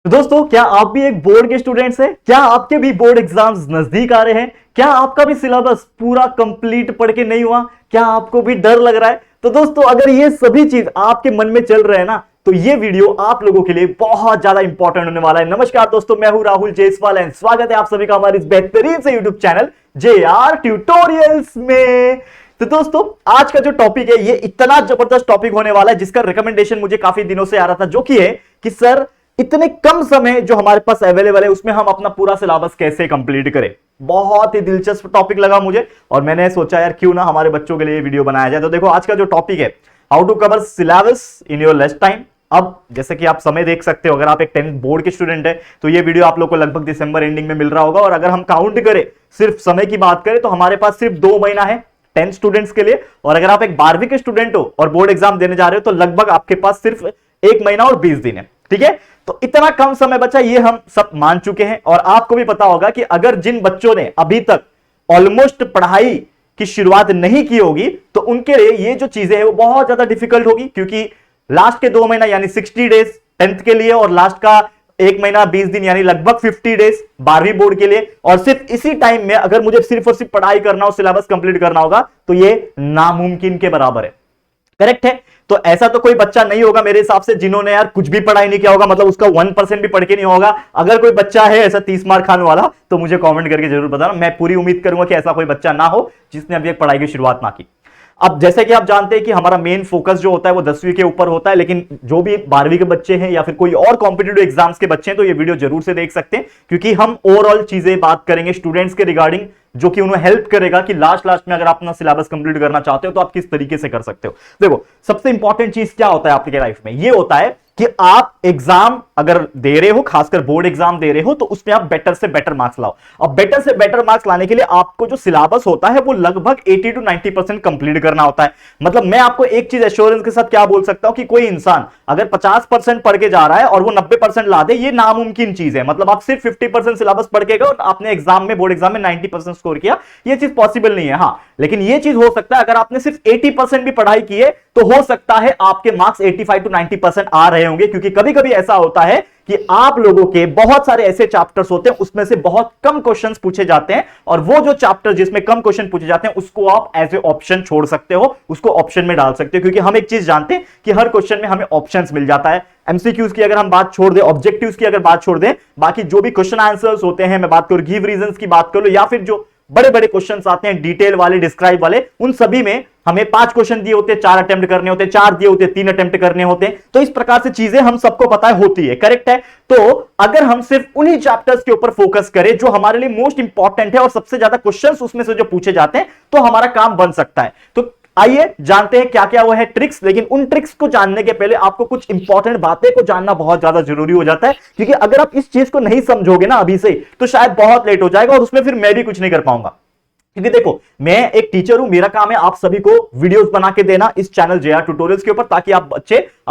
तो दोस्तों, क्या आप भी एक बोर्ड के स्टूडेंट्स हैं? क्या आपके भी बोर्ड एग्जाम्स नजदीक आ रहे हैं? क्या आपका भी सिलेबस पूरा कंप्लीट पढ़ के नहीं हुआ? क्या आपको भी डर लग रहा है? तो दोस्तों, अगर ये सभी चीज आपके मन में चल रहे हैं ना, तो ये वीडियो आप लोगों के लिए बहुत ज्यादा इंपॉर्टेंट होने वाला है। नमस्कार दोस्तों, मैं हूं राहुल जयसवाल एंड स्वागत है आप सभी का हमारे इस बेहतरीन से यूट्यूब चैनल JR ट्यूटोरियल्स में। तो दोस्तों, आज का जो टॉपिक है ये इतना जबरदस्त टॉपिक होने वाला है जिसका रिकमेंडेशन मुझे काफी दिनों से आ रहा था, जो कि है कि सर इतने कम समय जो हमारे पास अवेलेबल है उसमें हम अपना पूरा सिलेबस कैसे कंप्लीट करें। बहुत ही दिलचस्प टॉपिक लगा मुझे और मैंने सोचा यार क्यों ना हमारे बच्चों के लिए वीडियो बनाया जाए। तो देखो, आज का जो टॉपिक है, how to cover syllabus in your less time. अब जैसे कि आप समय देख सकते हो, अगर आप एक 10th बोर्ड के स्टूडेंट है तो ये वीडियो आप लोग को लगभग दिसंबर एंडिंग में मिल रहा होगा। और अगर हम काउंट करें, सिर्फ समय की बात करें, तो हमारे पास सिर्फ 2 महीना है 10 स्टूडेंट्स के लिए। और अगर आप एक 12वीं के स्टूडेंट हो और बोर्ड एग्जाम देने जा रहे हो तो लगभग आपके पास सिर्फ 1 महीना और 20 दिन है। ठीक है, तो इतना कम समय बचा, ये हम सब मान चुके हैं। और आपको भी पता होगा कि अगर जिन बच्चों ने अभी तक ऑलमोस्ट पढ़ाई की शुरुआत नहीं की होगी तो उनके लिए ये जो चीजें हैं वो बहुत ज्यादा डिफिकल्ट होगी, क्योंकि लास्ट के 2 महीना यानी 60 डेज 10th के लिए और लास्ट का 1 महीना 20 दिन यानी लगभग 50 डेज 12वीं बोर्ड के लिए। और सिर्फ इसी टाइम में अगर मुझे सिर्फ और सिर्फ पढ़ाई करना हो, सिलेबस कंप्लीट करना होगा, तो ये नामुमकिन के बराबर है। करेक्ट है? तो ऐसा तो कोई बच्चा नहीं होगा मेरे हिसाब से जिन्होंने यार कुछ भी पढ़ाई नहीं किया होगा, मतलब उसका 1% भी पढ़ के नहीं होगा। अगर कोई बच्चा है ऐसा 30 मार्क खाने वाला तो मुझे कमेंट करके जरूर बताना। मैं पूरी उम्मीद करूंगा कि ऐसा कोई बच्चा ना हो जिसने अभी एक पढ़ाई की शुरुआत ना की। अब जैसे कि आप जानते हैं कि हमारा मेन फोकस जो होता है वो 10वीं के ऊपर होता है, लेकिन जो भी 12वीं के बच्चे हैं या फिर कोई और कॉम्पिटिटिव एग्जाम्स के बच्चे हैं तो ये वीडियो जरूर से देख सकते हैं, क्योंकि हम ओवरऑल चीजें बात करेंगे स्टूडेंट्स के रिगार्डिंग, जो कि उन्हें हेल्प करेगा कि लास्ट में अगर आप अपना सिलेबस कंप्लीट करना चाहते हो तो आप किस तरीके से कर सकते हो। देखो, सबसे इंपॉर्टेंट चीज क्या होता है आपके लाइफ में, ये होता है कि आप एग्जाम अगर दे रहे हो, खासकर बोर्ड एग्जाम दे रहे हो, तो उसमें आप बेटर से बेटर मार्क्स लाओ। अब बेटर से बेटर मार्क्स लाने के लिए आपको जो सिलेबस होता है वो लगभग 80 to 90% कंप्लीट करना होता है। मतलब मैं आपको एक चीज एश्योरेंस के साथ क्या बोल सकता हूं कि कोई इंसान अगर 50% पढ़ के जा रहा है और वो 90% ला दे, ये नामुमकिन चीज है। मतलब आप सिर्फ 50% सिलेबस पढ़ के गए और आपने एग्जाम में, बोर्ड एग्जाम में 90% स्कोर किया, ये चीज पॉसिबल नहीं है। हाँ, लेकिन ये चीज हो सकता है अगर आपने सिर्फ 80% भी पढ़ाई की है तो हो सकता है आपके मार्क्स 85 to 90% आ रहे होंगे, क्योंकि कभी कभी ऐसा होता है कि आप लोगों के बहुत सारे ऐसे चैप्टर्स होते हैं उसमें से बहुत कम क्वेश्चंस पूछे जाते हैं, और वो जो चैप्टर जिसमें कम क्वेश्चन पूछे जाते हैं उसको आप एज ए ऑप्शन छोड़ सकते हो, उसको ऑप्शन में डाल सकते हो। क्योंकि हम एक चीज जानते हैं कि हर क्वेश्चन में हमें ऑप्शंस मिल जाता है। एमसीक्यूज की अगर हम बात छोड़ दें, ऑब्जेक्टिव्स की अगर बात छोड़ दें, बाकी जो भी क्वेश्चन आंसर्स होते हैं, मैं बात करूं गिव रीजंस की बात करूं, या फिर जो बड़े बड़े क्वेश्चंस आते हैं डिटेल वाले, डिस्क्राइब वाले, उन सभी में हमें 5 क्वेश्चन दिए होते हैं, 4 अटेम्प्ट करने होते हैं, 4 दिए होते हैं, 3 अटेम्प्ट करने होते हैं। तो इस प्रकार से चीजें हम सबको पता है होती है। करेक्ट है? तो अगर हम सिर्फ उन्हीं चैप्टर्स के ऊपर फोकस करें जो हमारे लिए मोस्ट इंपॉर्टेंट है और सबसे ज्यादा क्वेश्चंस उसमें से जो पूछे जाते हैं, तो हमारा काम बन सकता है। तो आइए जानते हैं क्या क्या वो है ट्रिक्स। लेकिन उन ट्रिक्स को जानने के पहले आपको कुछ इंपॉर्टेंट बातें को जानना बहुत ज्यादा जरूरी हो जाता है, क्योंकि अगर आप इस चीज को नहीं समझोगे ना अभी से, तो शायद बहुत लेट हो जाएगा और उसमें फिर मैं भी कुछ नहीं कर पाऊंगा। क्योंकि देखो, मैं एक टीचर हूं, मेरा काम है आप सभी को वीडियोस बना के देना इस चैनल JR ट्यूटोरियल्स के ऊपर, ताकि आप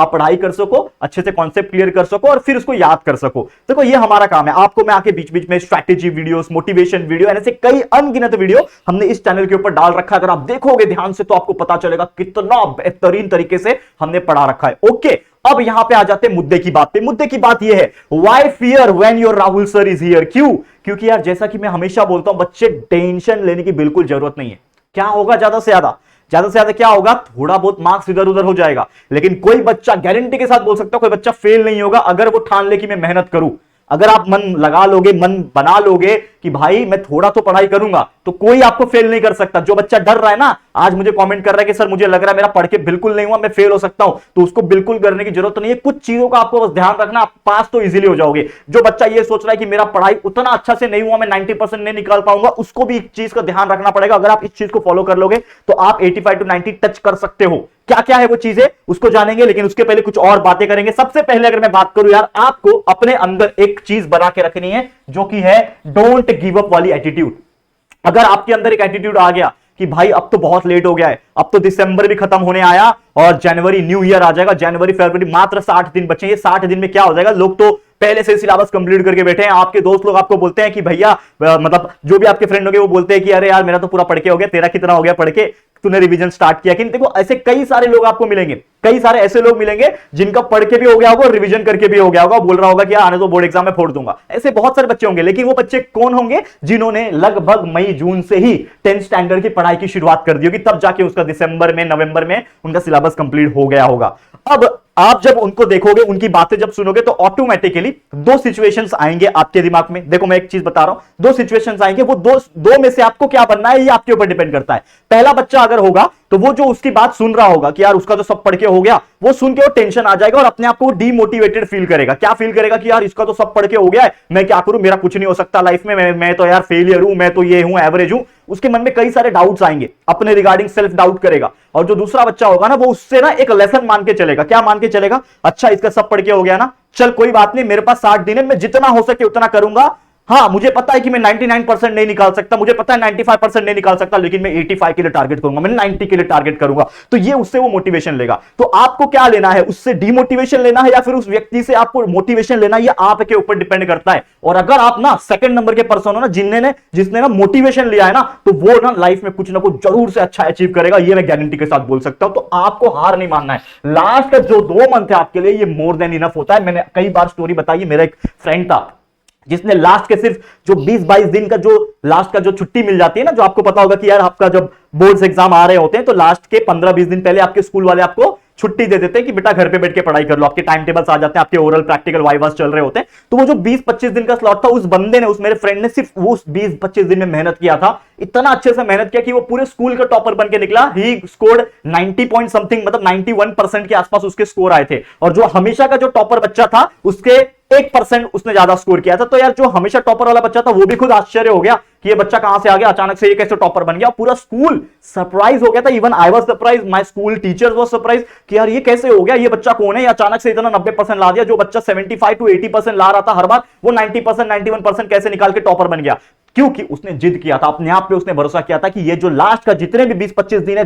पढ़ाई कर सको, अच्छे से कॉन्सेप्ट क्लियर कर सको और फिर उसको याद कर सको। देखो, ये हमारा काम है। आपको मैं आके बीच बीच में स्ट्रैटेजी वीडियोस, मोटिवेशन वीडियो, ऐसे कई अनगिनत वीडियो हमने इस चैनल के ऊपर डाल रखा है। अगर आप देखोगे ध्यान से तो आपको पता चलेगा कितना बेहतरीन तरीके से हमने पढ़ा रखा है। ओके, अब यहां पे आ जाते हैं मुद्दे की बात पे। मुद्दे की बात यह है, why fear when your Rahul sir is here. क्यों? क्योंकि यार जैसा कि मैं हमेशा बोलता हूं, बच्चे टेंशन लेने की बिल्कुल जरूरत नहीं है। क्या होगा ज्यादा से ज्यादा क्या होगा, थोड़ा बहुत मार्क्स इधर उधर हो जाएगा, लेकिन कोई बच्चा गारंटी के साथ बोल सकता हूं कोई बच्चा फेल नहीं होगा अगर वो ठान ले कि मैं मेहनत करूं। अगर आप मन लगा लोगे, मन बना लोगे कि भाई मैं थोड़ा तो पढ़ाई करूंगा, तो कोई आपको फेल नहीं कर सकता। जो बच्चा डर रहा है ना, आज मुझे कमेंट कर रहा है कि सर मुझे लग रहा है मेरा पढ़ के बिल्कुल नहीं हुआ, मैं फेल हो सकता हूं, तो उसको बिल्कुल करने की जरूरत नहीं है। कुछ चीजों का आपको बस ध्यान रखना, आप पास तो इजीली हो जाओगे। जो बच्चा ये सोच रहा है कि मेरा पढ़ाई उतना अच्छा से नहीं हुआ, मैं 90% नहीं निकाल पाऊंगा, उसको भी एक चीज का ध्यान रखना पड़ेगा। अगर आप इस चीज को फॉलो कर लोगे तो आप 85 to 90 टच कर सकते हो। क्या क्या है वो चीजें, उसको जानेंगे, लेकिन उसके पहले कुछ और बातें करेंगे। सबसे पहले अगर मैं बात करूं यार, आपको अपने अंदर एक चीज बना के रखनी है, जो कि है डोंट गिव अप वाली एटीट्यूड। अगर आपके अंदर एक एटीट्यूड आ गया कि भाई अब तो बहुत लेट हो गया है, अब तो दिसंबर भी खत्म होने आया और जनवरी न्यू ईयर आ जाएगा, जनवरी फरवरी मात्र 60 दिन बचे, ये 60 दिन में क्या हो जाएगा, लोग तो पहले से सिलेबस कंप्लीट करके बैठे हैं। आपके दोस्त लोग आपको बोलते हैं कि भैया, मतलब जो भी आपके फ्रेंड होंगे वो बोलते हैं कि अरे यार मेरा तो पूरा पढ़ के हो गया, तेरा कितना हो गया पढ़ के। तूने रिवीजन स्टार्ट किया कि नहीं। देखो ऐसे कई सारे लोग आपको मिलेंगे, कई सारे ऐसे लोग मिलेंगे जिनका पढ़ के भी हो गया होगा और रिवीजन करके भी हो गया होगा, बोल रहा होगा कि आने तो बोर्ड एग्जाम में फोड़ दूंगा। ऐसे बहुत सारे बच्चे होंगे, लेकिन वो बच्चे कौन होंगे? जिन्होंने लगभग मई जून से ही 10th स्टैंडर्ड की पढ़ाई की शुरुआत कर दी होगी, तब जाके उसका दिसंबर में नवंबर में उनका सिलेबस कंप्लीट हो गया होगा। अब आप जब उनको देखोगे, उनकी बातें जब सुनोगे, तो ऑटोमेटिकली दो सिचुएशंस आएंगे आपके दिमाग में। देखो मैं एक चीज बता रहा हूं, दो सिचुएशंस आएंगे, वो दो में से आपको क्या बनना है ये आपके ऊपर डिपेंड करता है। पहला बच्चा अगर होगा तो वो जो उसकी बात सुन रहा होगा कि यार उसका तो सब पढ़ के हो गया, वो सुन के वो टेंशन आ जाएगा और अपने आप को डीमोटिवेटेड फील करेगा। क्या फील करेगा कि यार इसका तो सब पढ़ के हो गया है, मैं क्या करूं, मेरा कुछ नहीं हो सकता लाइफ में, मैं तो यार फेलियर हूं, मैं तो ये हूं, एवरेज हूं। उसके मन में कई सारे डाउट्स आएंगे, अपने रिगार्डिंग सेल्फ डाउट करेगा। और जो दूसरा बच्चा होगा ना, वो उससे ना एक लेसन मान के चलेगा। क्या मान के चलेगा? अच्छा इसका सब पढ़ के हो गया ना, चल कोई बात नहीं, मेरे पास 60 दिन है, मैं जितना हो सके उतना करूंगा। हाँ मुझे पता है कि मैं 99% नहीं निकाल सकता, मुझे पता है 95% नहीं निकाल सकता, लेकिन मैं 85 के लिए टारगेट करूंगा, मैं 90 के लिए टारगेट करूंगा। तो ये उससे वो मोटिवेशन लेगा। तो आपको क्या लेना है, उससे डीमोटिवेशन लेना है या फिर उस व्यक्ति से आपको मोटिवेशन लेना है, ये आपके ऊपर डिपेंड करता है। और अगर आप ना सेकंड नंबर के पर्सन हो ना, जिसने ना मोटिवेशन लिया है ना, तो वो ना लाइफ में कुछ ना कुछ जरूर से अच्छा अचीव करेगा, ये मैं गारंटी के साथ बोल सकता हूं। तो आपको हार नहीं मानना है। लास्ट जो 2 मंथ है आपके लिए, ये मोर देन इनफ होता है। मैंने कई बार स्टोरी बताई, मेरा एक फ्रेंड था जिसने लास्ट के सिर्फ जो 20-22 दिन का जो लास्ट का जो छुट्टी मिल जाती है ना, जो आपको पता होगा कि यार आपका जब बोर्ड्स एग्जाम आ रहे होते हैं तो लास्ट के 15-20 दिन पहले आपके स्कूल वाले आपको छुट्टी दे देते हैं कि बेटा घर पे बैठ के पढ़ाई कर लो, आपके टाइम टेबल्स आ जाते हैं, आपके ओरल प्रैक्टिकल वाइवास चल रहे होते हैं। तो वो जो 20-25 दिन का स्लॉट था, उस बंदे ने, उस मेरे फ्रेंड ने सिर्फ वो 20-25 दिन में मेहनत किया था, इतना अच्छे से मेहनत किया कि वो पूरे स्कूल का टॉपर बन के निकला। ही स्कोर्ड 90 पॉइंट समथिंग, मतलब 91% के आसपास उसके स्कोर आए थे। और जो हमेशा का जो टॉपर बच्चा था, उसके 1% उसने ज्यादा स्कोर किया था। तो यार जो हमेशा टॉपर वाला बच्चा था, वो भी खुद आश्चर्य हो गया कि ये बच्चा कहां से आ गया, अचानक से ये कैसे टॉपर बन गया। पूरा स्कूल सरप्राइज हो गया था, even I was surprise, my school teachers was surprise कि यार ये कैसे हो गया, ये बच्चा कौन है, ये अचानक से इतना 90% ला दिया। जो बच्चा 75 to 80% ला रहा था हर बार, वो 90% 91% कैसे निकाल के टॉपर बन गया? क्योंकि उसने जिद किया था, अपने आप पे उसने भरोसा किया था कि ये जो लास्ट का जितने भी 20-25 दिन है,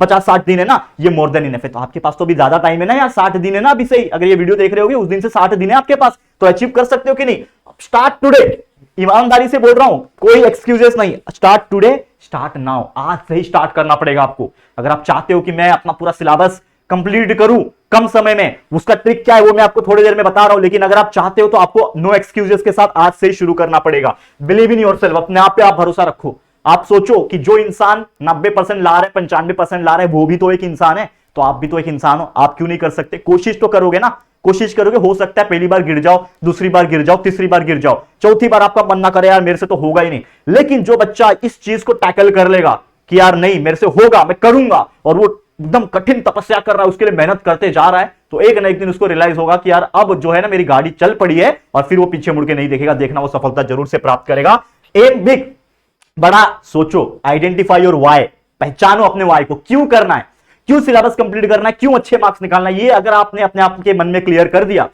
50-60 दिन है ना, ये मोर देन इनफ है। तो आपके पास तो अभी ज्यादा टाइम है ना यार, 60 दिन है ना अभी से ही। अगर ये वीडियो देख रहे होगे उस दिन से 60 दिन है आपके पास, तो अचीव कर सकते हो कि नहीं? स्टार्ट टुडे, ईमानदारी से बोल रहा हूं, कोई एक्सक्यूजेस नहीं। स्टार्ट टुडे, स्टार्ट नाउ, आज से ही स्टार्ट करना पड़ेगा आपको। अगर आप चाहते हो कि मैं अपना पूरा सिलेबस कंप्लीट करूं कम समय में, उसका ट्रिक क्या है वो मैं आपको थोड़ी देर में बता रहा हूं। लेकिन अगर आप चाहते हो तो आपको नो एक्सक्यूजेस के साथ आज से ही शुरू करना पड़ेगा। बिलीव इन योरसेल्फ, अपने आप पे आप भरोसा रखो। आप सोचो कि जो इंसान 90% ला रहा है, 95% ला रहा है, वो भी तो एक इंसान है, तो आप भी तो एक इंसान हो। आप क्यों नहीं कर सकते? कोशिश तो करोगे ना, कोशिश करोगे। हो सकता है पहली बार गिर जाओ, दूसरी बार गिर जाओ, तीसरी बार गिर जाओ, चौथी बार आपका मन ना करे यार मेरे से तो होगा ही नहीं। लेकिन जो बच्चा इस चीज को टैकल कर लेगा कि यार नहीं मेरे से होगा, मैं करूंगा, और वो एकदम कठिन तपस्या कर रहा है, उसके लिए मेहनत करते जा रहा है, तो एक ना एक दिन उसको रियलाइज होगा कि यार अब जो है ना मेरी गाड़ी चल पड़ी है, और फिर वो पीछे मुड़ के नहीं देखेगा। देखना वो सफलता जरूर से प्राप्त करेगा। एम बिग, बड़ा सोचो, आइडेंटिफाई योर वाई, पहचानो अपने वाई को, क्यों करना है, क्यों सिलेबस कंप्लीट करना है, क्यों अच्छे मार्क्स निकालना है। ये अगर आपने अपने आप के मन में क्लियर कर दिया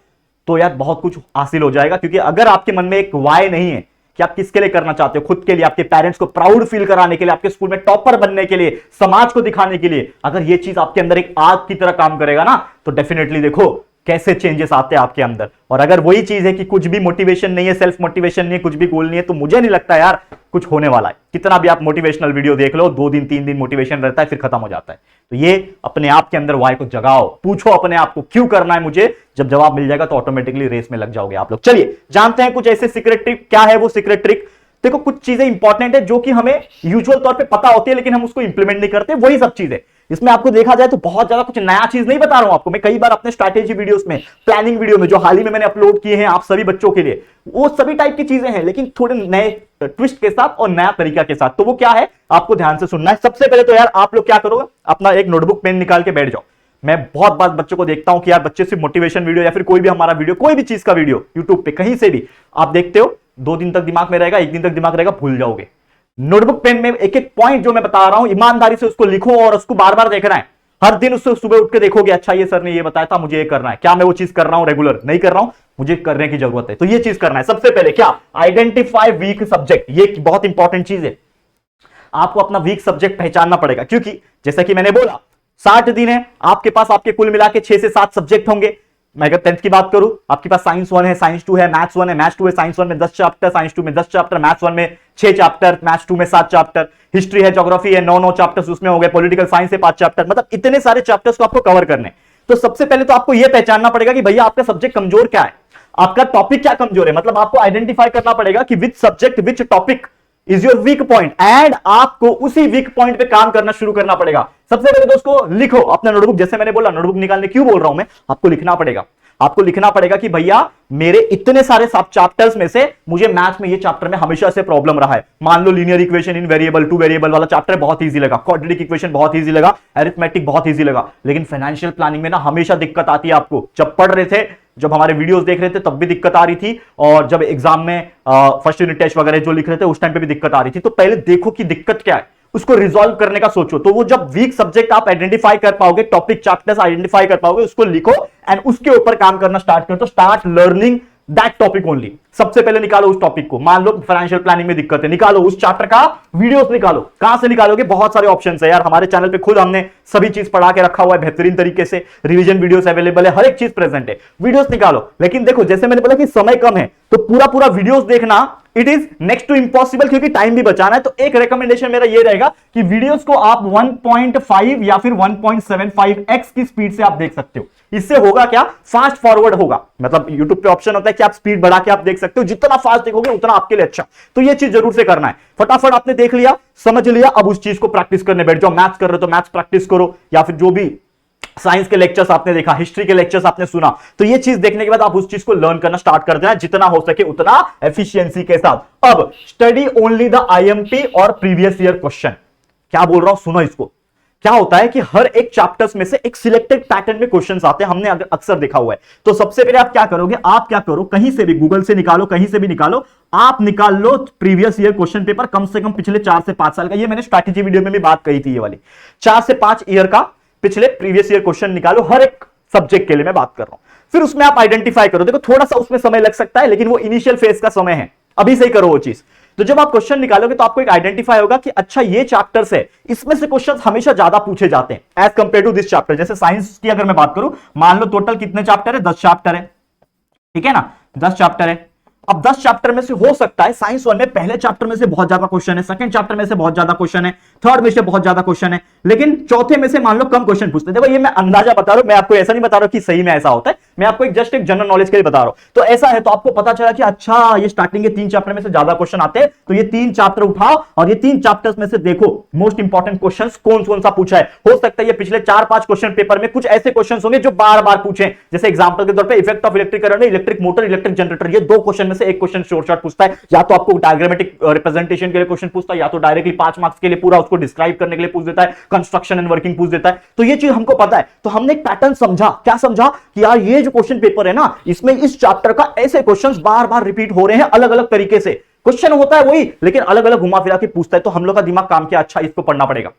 तो यार बहुत कुछ हासिल हो जाएगा। क्योंकि अगर आपके मन में एक वाई नहीं है कि आप किसके लिए करना चाहते हो, खुद के लिए, आपके पेरेंट्स को प्राउड फील कराने के लिए, आपके स्कूल में टॉपर बनने के लिए, समाज को दिखाने के लिए, अगर ये चीज आपके अंदर एक आग की तरह काम करेगा ना, तो डेफिनेटली देखो कैसे चेंजेस आते हैं आपके अंदर। और अगर वही चीज है कि कुछ भी मोटिवेशन नहीं है, सेल्फ मोटिवेशन नहीं है, कुछ भी गोल नहीं है, तो मुझे नहीं लगता यार कुछ होने वाला है। कितना भी आप मोटिवेशनल वीडियो देख लो, 2 दिन 3 दिन मोटिवेशन रहता है, फिर खत्म हो जाता है। तो ये अपने आप के अंदर वाई को जगाओ, पूछो अपने आप को क्यों करना है मुझे। जब जवाब मिल जाएगा तो ऑटोमेटिकली रेस में लग जाओगे आप लोग। चलिए जानते हैं कुछ ऐसे सीक्रेट ट्रिक। क्या है वो सीक्रेट ट्रिक? देखो कुछ चीजें इंपॉर्टेंट है जो कि हमें यूजुअल तौर पे पता होती है, लेकिन हम उसको इंप्लीमेंट नहीं करते, वही सब चीजें। इसमें आपको देखा जाए तो बहुत ज्यादा कुछ नया चीज नहीं बता रहा हूं आपको। मैं कई बार अपने स्ट्रैटेजी वीडियोस में, प्लानिंग वीडियो में जो हाल ही में मैंने अपलोड किए हैं आप सभी बच्चों के लिए, वो सभी टाइप की चीजें हैं, लेकिन थोड़े नए ट्विस्ट के साथ और नया तरीका के साथ। तो वो क्या है आपको ध्यान से सुनना है। सबसे पहले तो यार आप लोग क्या करोगे, अपना एक नोटबुक पेन निकाल के बैठ जाओ। मैं बहुत बार बच्चों को देखता हूं कि यार बच्चे सिर्फ मोटिवेशन वीडियो या फिर कोई भी हमारा वीडियो, कोई भी चीज का वीडियो यूट्यूब पे कहीं से भी आप देखते हो, 2 दिन तक दिमाग में रहेगा, 1 दिन तक दिमाग रहेगा, भूल जाओगे। नोटबुक पेन में एक एक पॉइंट जो मैं बता रहा हूं ईमानदारी से उसको लिखो और उसको बार बार देखना है। हर दिन उससे सुबह उठ के देखोगे, अच्छा ये सर ने ये बताया था, मुझे ये करना है, क्या मैं वो चीज कर रहा हूं रेगुलर? नहीं कर रहा हूं, मुझे करने की जरूरत है। तो ये चीज करना है। सबसे पहले क्या, आइडेंटिफाई वीक सब्जेक्ट। ये बहुत इंपॉर्टेंट चीज है, आपको अपना वीक सब्जेक्ट पहचानना पड़ेगा। क्योंकि जैसा कि मैंने बोला 60 दिन है आपके पास, आपके कुल मिला के 6 से 7 सब्जेक्ट होंगे। मैं अगर 10th की बात करूं, आपके पास साइंस 1 है, साइंस 2 है, मैथ्स 1 है, मैथ्स 2 है, साइंस 1 में 10 चैप्टर, साइंस 2 में 10 चैप्टर, मैथ्स 1 में 6 चैप्टर, मैथ्स 2 में 7 चैप्टर, हिस्ट्री है, ज्योग्राफी है, 9 चैप्टर्स उसमें हो गए, पॉलिटिकल साइंस है 5 चैप्टर, मतलब इतने सारे चैप्टर्स को आपको कवर करने। तो सबसे पहले तो आपको यह पहचानना पड़ेगा कि भैया आपका सब्जेक्ट कमजोर क्या है, आपका टॉपिक क्या कमजोर है। मतलब आपको आइडेंटिफाई करना पड़ेगा कि which subject which topic is your weak point, and आपको उसी वीक पॉइंट पे काम करना शुरू करना पड़ेगा। सबसे पहले तो उसको लिखो अपना नोटबुक, जैसे मैंने बोला नोटबुक निकालने क्यों बोल रहा हूं मैं, आपको लिखना पड़ेगा। आपको लिखना पड़ेगा कि भैया मेरे इतने सारे सब चैप्टर्स में से मुझे मैथ्स में ये चैप्टर में हमेशा से प्रॉब्लम रहा है। मान लो linear equation in variable two variable वाला चैप्टर बहुत इजी लगा, क्वाड्रेटिक इक्वेशन बहुत इजी लगा, अरिथमेटिक बहुत इजी लगा, लेकिन फाइनेंशियल प्लानिंग में ना हमेशा दिक्कत आती है आपको। जब पढ़ रहे थे, जब हमारे वीडियोस देख रहे थे तब भी दिक्कत आ रही थी, और जब एग्जाम में फर्स्ट यूनिट टेस्ट वगैरह जो लिख रहे थे उस टाइम पे भी दिक्कत आ रही थी। तो पहले देखो कि दिक्कत क्या है, उसको रिजॉल्व करने का सोचो। तो वो जब वीक सब्जेक्ट आप आइडेंटिफाई कर पाओगे, टॉपिक चैप्टर्स आइडेंटिफाई कर पाओगे, उसको लिखो एंड उसके ऊपर काम करना स्टार्ट करो। तो start learning that topic only. सबसे पहले निकालो उस टॉपिक को। मान लो फाइनेंशियल प्लानिंग में दिक्कत है, निकालो उस चैप्टर का वीडियोस निकालो। कहां से निकालोगे, बहुत सारे ऑप्शंस है यार, हमारे चैनल पे खुद हमने सभी चीज पढ़ा के रखा हुआ है बेहतरीन तरीके से, रिवीजन वीडियोस अवेलेबल है, हर एक चीज प्रेजेंट है, वीडियोस निकालो। लेकिन देखो जैसे मैंने बोला कि समय कम है, तो पूरा पूरा वीडियोस देखना it is next to impossible, क्योंकि टाइम भी बचाना है। तो एक रिकमेंडेशन मेरा ये रहेगा कि वीडियोस को आप 1.5 या फिर 1.75x की स्पीड से आप देख सकते हो। इससे होगा क्या, फास्ट फॉरवर्ड होगा। मतलब YouTube पे ऑप्शन होता है कि आप स्पीड बढ़ा के आप देख सकते हो, जितना फास्ट देखोगे उतना आपके लिए अच्छा। तो ये चीज जरूर से करना है। फटाफट आपने देख लिया, समझ लिया, अब उस चीज को प्रैक्टिस करने बैठ जाओ। मैथ्स कर रहे हो तो मैथ्स प्रैक्टिस करो, या फिर जो भी साइंस के लेक्चर्स आपने देखा, हिस्ट्री के लेक्चर्स आपने सुना, तो ये चीज देखने के बाद आप उस चीज को लर्न करना स्टार्ट कर देना, जितना हो सके उतना एफिशिएंसी के साथ। अब स्टडी ओनली द आईएमपी और प्रीवियस ईयर क्वेश्चन। क्या बोल रहा हूं, सुनो इसको। क्या होता है कि हर एक चैप्टर्स में से एक सिलेक्टेड पैटर्न में क्वेश्चंस आते हैं, हमने अक्सर देखा हुआ है। तो सबसे पहले आप क्या करोगे, आप क्या करो, कहीं से भी गूगल से निकालो, कहीं से भी निकालो, आप निकाल लो प्रीवियस ईयर क्वेश्चन पेपर, कम से कम पिछले 4 से 5 साल का। ये मैंने स्ट्रैटेजी वीडियो में भी बात कही थी, ये वाली 4 से 5 ईयर का पिछले प्रीवियस ईयर क्वेश्चन निकालो, हर एक सब्जेक्ट के लिए मैं बात कर रहा हूं। फिर उसमें आप आइडेंटिफाई करो। देखो थोड़ा सा उसमें समय लग सकता है, लेकिन वो इनिशियल फेज का समय है, अभी से ही करो वो चीज। तो जब आप क्वेश्चन निकालोगे तो आपको एक आइडेंटिफाई होगा कि अच्छा ये चैप्टर्स है, इसमें से क्वेश्चंस हमेशा ज्यादा पूछे जाते हैं as compare to this chapter. जैसे साइंस की अगर मैं बात करूं, मान लो टोटल कितने चैप्टर है, 10 चैप्टर है, ठीक है ना, 10 चैप्टर है। अब 10 चैप्टर में से हो सकता है साइंस 1 में पहले चैप्टर में से बहुत ज्यादा क्वेश्चन है, सेकंड चैप्टर में से बहुत ज्यादा क्वेश्चन है, थर्ड में से बहुत ज्यादा क्वेश्चन है, लेकिन चौथे में से मान लो कम क्वेश्चन पूछते हैं। देखो ये मैं अंदाजा बता रहा हूं, मैं आपको ऐसा नहीं बता रहा कि सही में ऐसा होता है, मैं आपको जस्ट एक जनरल नॉलेज के लिए बता रहा हूं। तो ऐसा है, तो आपको पता चला कि अच्छा ये स्टार्टिंग के 3 चैप्टर में से ज्यादा क्वेश्चन आते हैं, तो ये 3 चैप्टर उठाओ और ये 3 चैप्टर्स में से देखो मोस्ट इंपॉर्टेंट क्वेश्चन कौन कौन सा पूछा है। हो सकता है ये पिछले 4-5 क्वेश्चन पेपर में कुछ ऐसे क्वेश्चन होंगे जो बार बार पूछे। जैसे एग्जाम्पल के तौर पर effect of electric current, electric motor, electric generator, ये 2 क्वेश्चन में से एक क्वेश्चन शॉर्ट पूछता है, या तो आपको डायग्रामेटिक रिप्रेजेंटेशन के लिए क्वेश्चन पूछता है, या तो डायरेक्टली 5 मार्क्स के लिए पूरा उसको डिस्क्राइब करने के लिए पूछ देता है, कंस्ट्रक्शन एंड वर्किंग पूछ देता है। तो ये चीज हमको पता है, तो हमने एक पैटर्न समझा। क्या समझा कि यार ये जो क्वेश्चन पेपर है ना, इसमें इस चैप्टर का ऐसे क्वेश्चंस बार बार रिपीट हो रहे हैं, अलग अलग तरीके से क्वेश्चन होता है वही, लेकिन अलग अलग घुमा फिरा के पूछता है। तो हम लोग का दिमाग काम किया, अच्छा इसको पढ़ना पड़ेगा,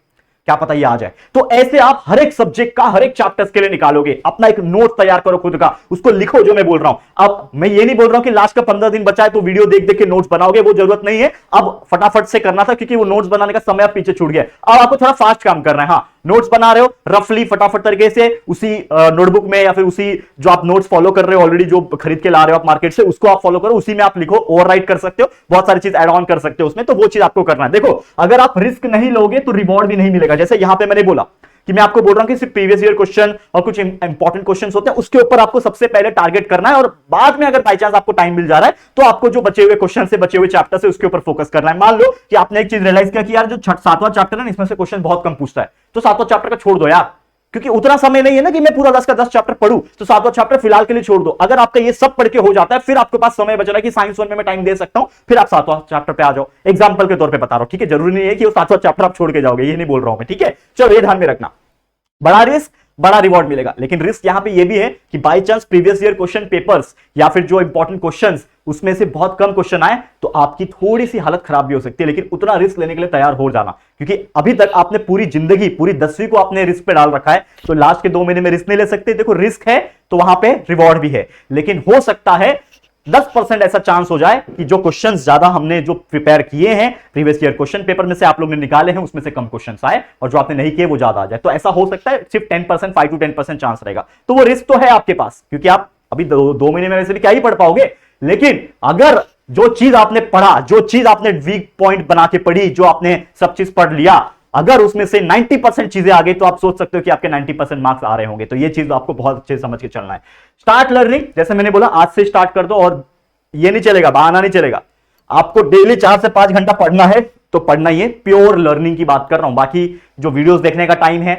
क्या पता ये आ जाए। तो ऐसे आप हर एक सब्जेक्ट का हर एक चैप्टर्स के लिए निकालोगे, अपना एक नोट तैयार करो खुद का, उसको लिखो जो मैं बोल रहा हूं। अब मैं ये नहीं बोल रहा हूं कि लास्ट का 15 दिन बचा है तो वीडियो देख देख के नोट्स बनाओगे, वो जरूरत नहीं है। अब फटाफट से करना था, क्योंकि वो नोट्स बनाने का समय अब पीछे छूट गया। अब आपको थोड़ा फास्ट काम करना है। हाँ, नोट्स बना रहे हो रफली फटाफट तरीके से, उसी नोटबुक में या फिर उसी जो आप नोट्स फॉलो कर रहे हो ऑलरेडी, जो खरीद के ला रहे हो आप मार्केट से, उसको आप फॉलो करो, उसी में आप लिखो, ओवरराइट कर सकते हो, बहुत सारी चीज ऐड ऑन कर सकते हो उसमें। तो वो चीज आपको करना है। देखो अगर आप रिस्क नहीं लोगे तो रिवॉर्ड भी नहीं मिलेगा। जैसे यहां पे मैंने बोला कि मैं आपको बोल रहा हूं कि सिर्फ प्रीवियस ईयर क्वेश्चन और कुछ इंपॉर्टेंट क्वेश्चंस होते हैं, उसके ऊपर आपको सबसे पहले टारगेट करना है, और बाद में अगर बाई चांस आपको टाइम मिल जा रहा है तो आपको जो बचे हुए क्वेश्चन से, बचे हुए चैप्टर से, उसके ऊपर फोकस करना है। मान लो कि आपने एक चीज रियलाइज किया कि यार जो 7वां चैप्टर है ना, इसमें से क्वेश्चन बहुत कम पूछता है, तो 7वां चैप्टर का छोड़ दो यार, क्योंकि उतना समय नहीं है ना कि मैं पूरा 10 का 10 चैप्टर पढ़ूं। तो 7वां चैप्टर फिलहाल के लिए छोड़ दो। अगर आपका ये सब पढ़ के हो जाता है, फिर आपके पास समय बच रहा है कि साइंस 1 में मैं टाइम दे सकता हूं, फिर आप 7वां चैप्टर पे आ जाओ। एग्जांपल के तौर पे बता रहा हूं, ठीक है, जरूरी नहीं है कि वो 7वां चैप्टर आप छोड़ के जाओगे, ये नहीं बोल रहा हूं मैं, ठीक है। चलो ये ध्यान में रखना, बड़ा रिस्क बड़ा रिवॉर्ड मिलेगा। लेकिन रिस्क यहां पे ये भी है कि by chance previous year question papers या फिर जो इंपॉर्टेंट क्वेश्चंस उसमें से बहुत कम क्वेश्चन आए तो आपकी थोड़ी सी हालत खराब भी हो सकती है। लेकिन उतना रिस्क लेने के लिए तैयार हो जाना, क्योंकि अभी तक आपने पूरी जिंदगी, पूरी 10वीं को आपने रिस्क पे डाल रखा है, तो लास्ट के 2 महीने में रिस्क नहीं ले सकते। देखो रिस्क है तो वहां पे रिवॉर्ड भी है, लेकिन हो सकता है 10% ऐसा चांस हो जाए कि जो क्वेश्चंस ज्यादा हमने जो प्रिपेयर किए हैं प्रीवियस ईयर क्वेश्चन पेपर में से आप लोग ने निकाले हैं उसमें से कम क्वेश्चंस आए और जो आपने नहीं किए वो ज्यादा आ जाए। तो ऐसा हो सकता है, सिर्फ 10%, 5 to 10% चांस रहेगा। तो वो रिस्क तो है आपके पास, क्योंकि आप अभी 2 महीने में वैसे भी क्या ही पढ़ पाओगे। लेकिन अगर जो चीज आपने पढ़ा, जो चीज आपने वीक पॉइंट बना के पढ़ी, जो आपने सब चीज पढ़ लिया, अगर उसमें से 90% चीजें आ गई तो आप सोच सकते हो कि आपके 90% मार्क्स आ रहे होंगे। तो ये चीज आपको बहुत अच्छे से समझ के चलना है। स्टार्ट लर्निंग, जैसे मैंने बोला आज से स्टार्ट कर दो, और ये नहीं चलेगा, बहाना नहीं चलेगा। आपको डेली 4 से 5 घंटा पढ़ना है तो पढ़ना ही है। प्योर लर्निंग की बात कर रहा हूं, बाकी जो वीडियोस देखने का टाइम है,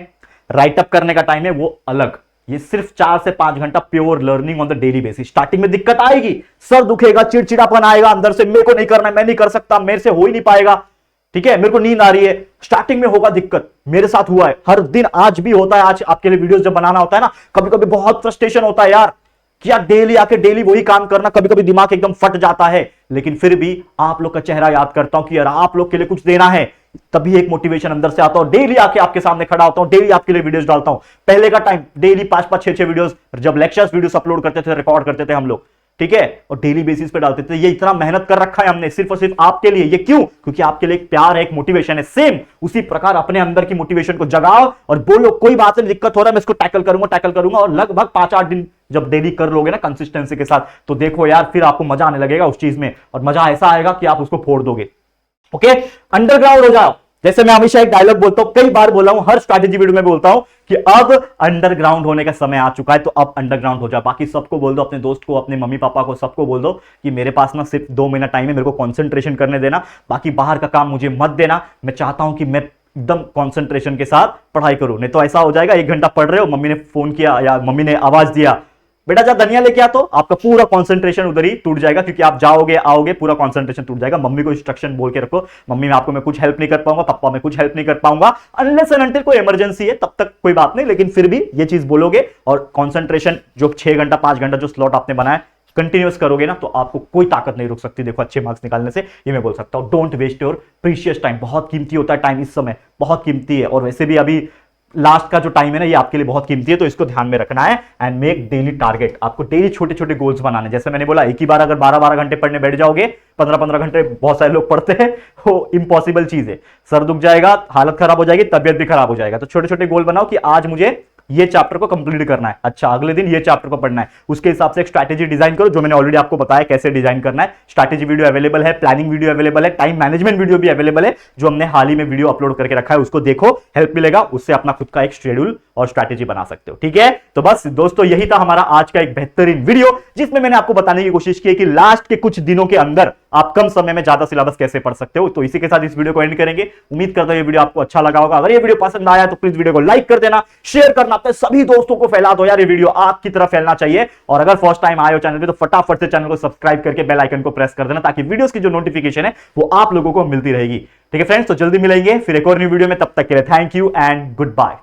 राइटअप करने का टाइम है, वो अलग। ये सिर्फ 4 से 5 घंटा pure learning on the daily basis. Starting में दिक्कत आएगी, सर दुखेगा, चिड़चिड़ापन आएगा अंदर से, मेरे को नहीं करना, मैं नहीं कर सकता, मेरे से हो ही नहीं पाएगा, ठीक है, मेरे को नींद आ रही है। स्टार्टिंग में होगा दिक्कत, मेरे साथ हुआ है, हर दिन आज भी होता है। आज आपके लिए वीडियोस जब बनाना होता है ना, कभी कभी बहुत फ्रस्ट्रेशन होता है यार कि यार डेली आके डेली वही काम करना, कभी कभी दिमाग एकदम फट जाता है। लेकिन फिर भी आप लोग का चेहरा याद करता हूं कि यार आप लोग के लिए कुछ देना है, तभी एक मोटिवेशन अंदर से आता हूं। डेली आके आपके सामने खड़ा होता हूं, डेली आपके लिए वीडियोस डालता हूं। पहले का टाइम डेली 5-5, 6-6 वीडियोस, जब लेक्चर्स वीडियोस अपलोड करते थे, रिकॉर्ड करते थे हम लोग, ठीक है, और डेली बेसिस पे डालते थे। ये इतना मेहनत कर रखा है हमने सिर्फ और सिर्फ आपके लिए। ये क्यों? क्योंकि आपके लिए एक प्यार है, एक मोटिवेशन है। सेम उसी प्रकार अपने अंदर की मोटिवेशन को जगाओ और बोलो कोई बात नहीं, दिक्कत हो रहा है, मैं इसको टैकल करूंगा। और लगभग 5-8 दिन जब डेली कर लोगे ना कंसिस्टेंसी के साथ, तो देखो यार फिर आपको मजा आने लगेगा उस चीज में, और मजा ऐसा आएगा कि आप उसको फोड़ दोगे। ओके, अंडरग्राउंड हो जाओ। जैसे मैं हमेशा एक डायलॉग बोलता हूं, कई बार बोला हूं, हर स्ट्रैटेजी वीडियो में बोलता हूं कि अब अंडरग्राउंड होने का समय आ चुका है, तो अब अंडरग्राउंड हो जाओ। बाकी सबको बोल दो, अपने दोस्त को, अपने मम्मी पापा को, सबको बोल दो कि मेरे पास ना सिर्फ 2 महीना टाइम है, मेरे को कंसंट्रेशन करने देना, बाकी बाहर का काम मुझे मत देना। मैं चाहता हूं कि मैं एकदम कंसंट्रेशन के साथ पढ़ाई करूं। नहीं तो ऐसा हो जाएगा, 1 घंटा पढ़ रहे हो, मम्मी ने फोन किया या मम्मी ने आवाज दिया, बेटा जा धनिया लेके आ, तो आपका पूरा कंसंट्रेशन उधर ही टूट जाएगा, क्योंकि आप जाओगे आओगे, पूरा कंसंट्रेशन टूट जाएगा। मम्मी को इंस्ट्रक्शन बोल के रखो, मम्मी मैं कुछ हेल्प नहीं कर पाऊंगा, पापा मैं कुछ हेल्प नहीं कर पाऊंगा, अनलेस एंड अनटिल कोई इमरजेंसी है, तब तक कोई बात नहीं। लेकिन फिर भी ये चीज बोलोगे और कंसंट्रेशन जो 6 घंटा 5 घंटा जो स्लॉट आपने बनाया कंटिन्यूस करोगे ना, तो आपको कोई ताकत नहीं रोक सकती। देखो अच्छे मार्क्स निकालने से, ये मैं बोल सकता हूं। Don't waste your precious time. बहुत कीमती होता है टाइम, इस समय बहुत कीमती है, और वैसे भी अभी लास्ट का जो टाइम है ना, ये आपके लिए बहुत कीमती है, तो इसको ध्यान में रखना है। And make daily target. आपको डेली छोटे छोटे गोल्स बनाने। जैसे मैंने बोला, एक ही बार अगर 12-12 घंटे पढ़ने बैठ जाओगे, 15-15 घंटे बहुत सारे लोग पढ़ते हैं, वो इंपॉसिबल चीज है। सर दुख जाएगा, हालत खराब हो जाएगी, तबियत भी खराब हो जाएगा। तो छोटे छोटे गोल बनाओ कि आज मुझे ये चैप्टर को कंप्लीट करना है, अच्छा अगले दिन ये चैप्टर को पढ़ना है, उसके हिसाब से एक स्ट्रैटेजी डिजाइन करो, जो मैंने ऑलरेडी आपको बताया कैसे डिजाइन करना है। स्ट्रैटेजी वीडियो अवेलेबल है, प्लानिंग वीडियो अवेलेबल है, टाइम मैनेजमेंट वीडियो भी अवेलेबल है, जो हमने हाल ही में वीडियो अपलोड करके रखा है, उसको देखो, हेल्प मिलेगा, उससे अपना खुद का एक शेड्यूल और स्ट्रैटेजी बना सकते हो। ठीक है, तो बस दोस्तों यही था हमारा आज का एक बेहतरीन वीडियो, जिसमें मैंने आपको बताने की कोशिश की है कि लास्ट के कुछ दिनों के अंदर आप कम समय में ज्यादा सिलेबस कैसे पढ़ सकते हो। तो इसी के साथ इस वीडियो को एंड करेंगे। उम्मीद करता हूं ये वीडियो आपको अच्छा लगा होगा। अगर ये वीडियो पसंद आया तो प्लीज वीडियो को लाइक कर देना, शेयर करना, अपने सभी दोस्तों को फैला दो यार, ये वीडियो आपकी तरफ फैलना चाहिए। और अगर फर्स्ट टाइम आए हो चैनल पे तो फटाफट से चैनल को सब्सक्राइब करके बेल आइकन को प्रेस कर देना, ताकि वीडियोस की जो नोटिफिकेशन है वो आप लोगों को मिलती रहेगी। ठीक है फ्रेंड्स, तो जल्दी मिलेंगे फिर एक और न्यू वीडियो में। तब तक के लिए thank you and good bye.